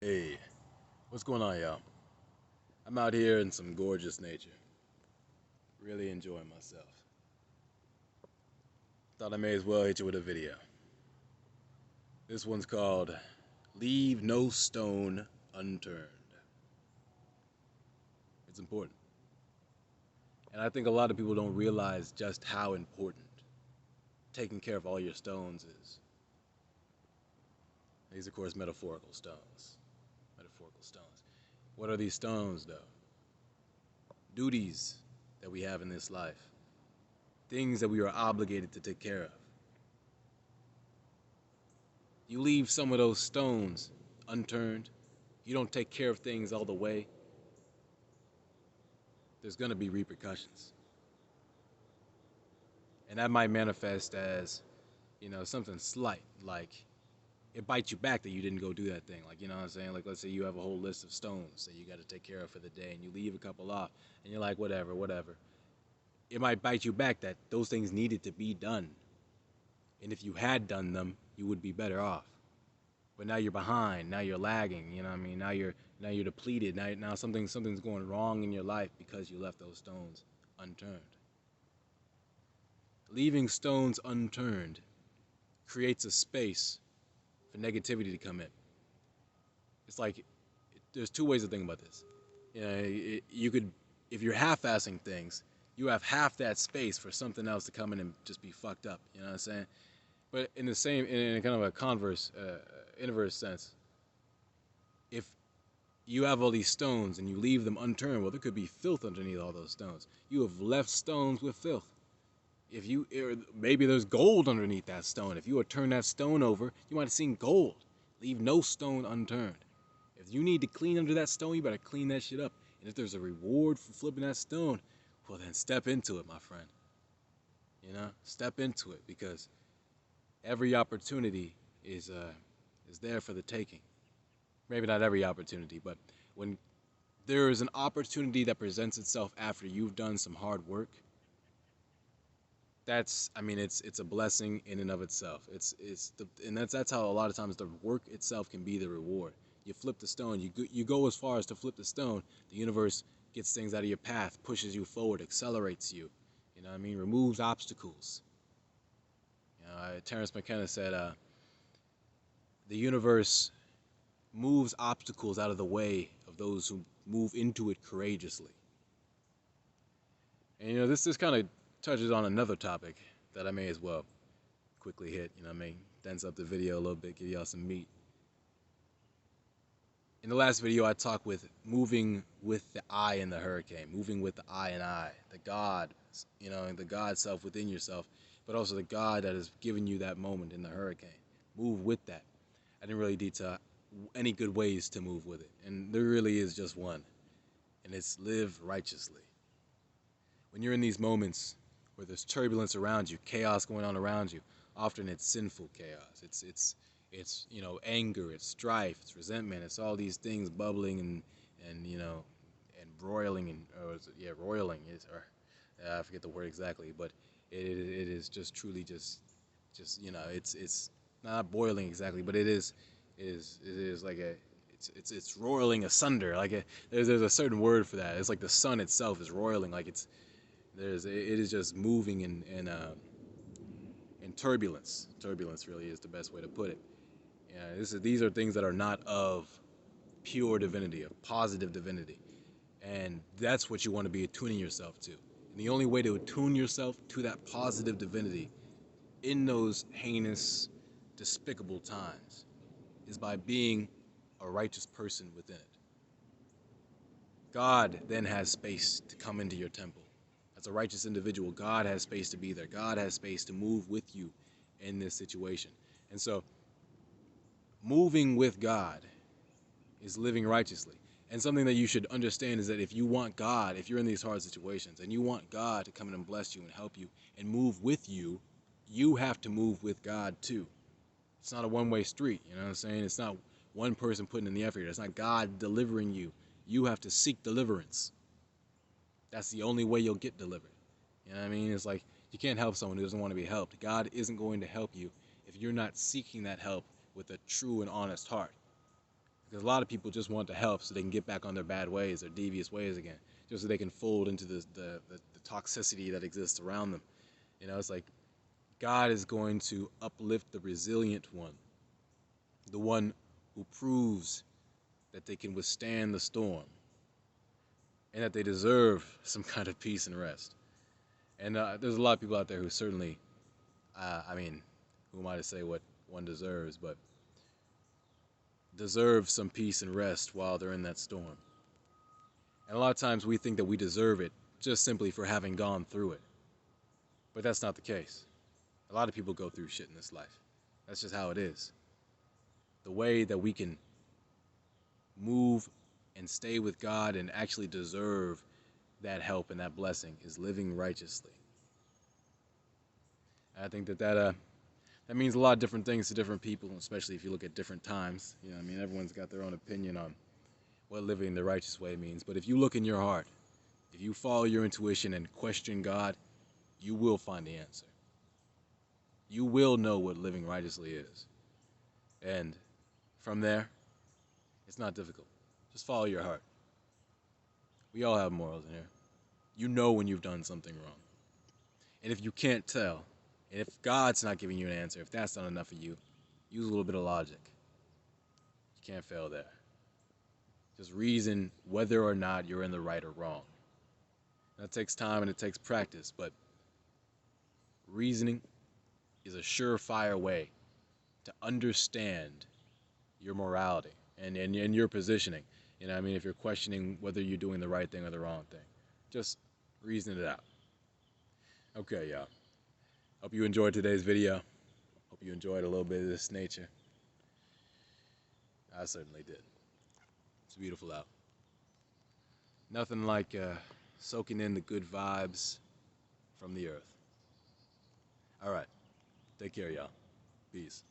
Hey, what's going on, y'all? I'm out here in some gorgeous nature, really enjoying myself. Thought I may as well hit you with a video. This one's called Leave No Stone Unturned. It's important. And I think a lot of people don't realize just how important taking care of all your stones is. These, of course, metaphorical stones. Metaphorical stones. What are these stones, though? Duties that we have in this life, things that we are obligated to take care of. You leave some of those stones unturned, you don't take care of things all the way, there's going to be repercussions. And that might manifest as, something slight, like it bites you back that you didn't go do that thing. Like, you know what I'm saying? Like, let's say you have a whole list of stones that you got to take care of for the day, and you leave a couple off, and you're like, whatever, whatever. It might bite you back that those things needed to be done. And if you had done them, you would be better off. But now you're behind. Now you're lagging. You know what I mean? Now you're depleted. Now something's going wrong in your life because you left those stones unturned. Leaving stones unturned creates a space for negativity to come in. It's like there's two ways to think about this. You could, if you're half-assing things, you have half that space for something else to come in and just be fucked up. You know what I'm saying? But in the same, in a kind of a inverse sense, if you have all these stones and you leave them unturned, well, there could be filth underneath all those stones. You have left stones with filth. If you, maybe there's gold underneath that stone. If you would turn that stone over, you might have seen gold. Leave no stone unturned. If you need to clean under that stone, you better clean that shit up. And if there's a reward for flipping that stone, well, then step into it, my friend. Step into it, because every opportunity is there for the taking. Maybe not every opportunity, but when there is an opportunity that presents itself after you've done some hard work, it's a blessing in and of itself. And that's how a lot of times the work itself can be the reward. You flip the stone, you go as far as to flip the stone. The universe gets things out of your path, pushes you forward, accelerates you. You know what I mean? Removes obstacles. Terrence McKenna said, the universe moves obstacles out of the way of those who move into it courageously. And this kind of touches on another topic that I may as well quickly hit. Dense up the video a little bit, give y'all some meat. In the last video, I talked with moving with the I in the hurricane, moving with the I and I, the God, the God self within yourself, but also the God that has given you that moment in the hurricane. Move with that. I didn't really detail any good ways to move with it, and there really is just one, and it's live righteously. When you're in these moments where there's turbulence around you, chaos going on around you, often it's sinful chaos. It's anger, it's strife, it's resentment, it's all these things bubbling and broiling roiling is, or I forget the word exactly, but it is just truly just it's not boiling exactly, but it is like it's roiling asunder. There's a certain word for that. It's like the sun itself is roiling, like it is just moving in turbulence. Turbulence really is the best way to put it. These are things that are not of pure divinity, of positive divinity, and that's what you want to be attuning yourself to. And the only way to attune yourself to that positive divinity in those heinous, despicable times is by being a righteous person within it. God then has space to come into your temple. As a righteous individual, God has space to be there. God has space to move with you in this situation. And so, moving with God is living righteously. And something that you should understand is that if you want God, if you're in these hard situations, and you want God to come in and bless you and help you and move with you, you have to move with God too. It's not a one-way street, you know what I'm saying? It's not one person putting in the effort. It's not God delivering you. You have to seek deliverance. That's the only way you'll get delivered. You know what I mean? It's like you can't help someone who doesn't want to be helped. God isn't going to help you if you're not seeking that help with a true and honest heart. Because a lot of people just want to help so they can get back on their bad ways, their devious ways again, just so they can fold into the toxicity that exists around them. You know, it's like God is going to uplift the resilient one, the one who proves that they can withstand the storm and that they deserve some kind of peace and rest. And there's a lot of people out there who certainly, I mean, who am I to say what one deserves, but deserve some peace and rest while they're in that storm. And a lot of times we think that we deserve it just simply for having gone through it. But that's not the case. A lot of people go through shit in this life. That's just how it is. The way that we can move and stay with God and actually deserve that help and that blessing is living righteously. And I think that means a lot of different things to different people, especially if you look at different times. You know, I mean, everyone's got their own opinion on what living the righteous way means. But if you look in your heart, if you follow your intuition and question God, you will find the answer. You will know what living righteously is. And from there, it's not difficult. Just follow your heart. We all have morals in here. You know when you've done something wrong. And if you can't tell, and if God's not giving you an answer, if that's not enough for you, use a little bit of logic. You can't fail there. Just reason whether or not you're in the right or wrong. That takes time and it takes practice, but reasoning is a surefire way to understand your morality and your positioning. You know what I mean? If you're questioning whether you're doing the right thing or the wrong thing, just reason it out. Okay, y'all. Hope you enjoyed today's video. Hope you enjoyed a little bit of this nature. I certainly did. It's beautiful out. Nothing like soaking in the good vibes from the earth. All right. Take care, y'all. Peace.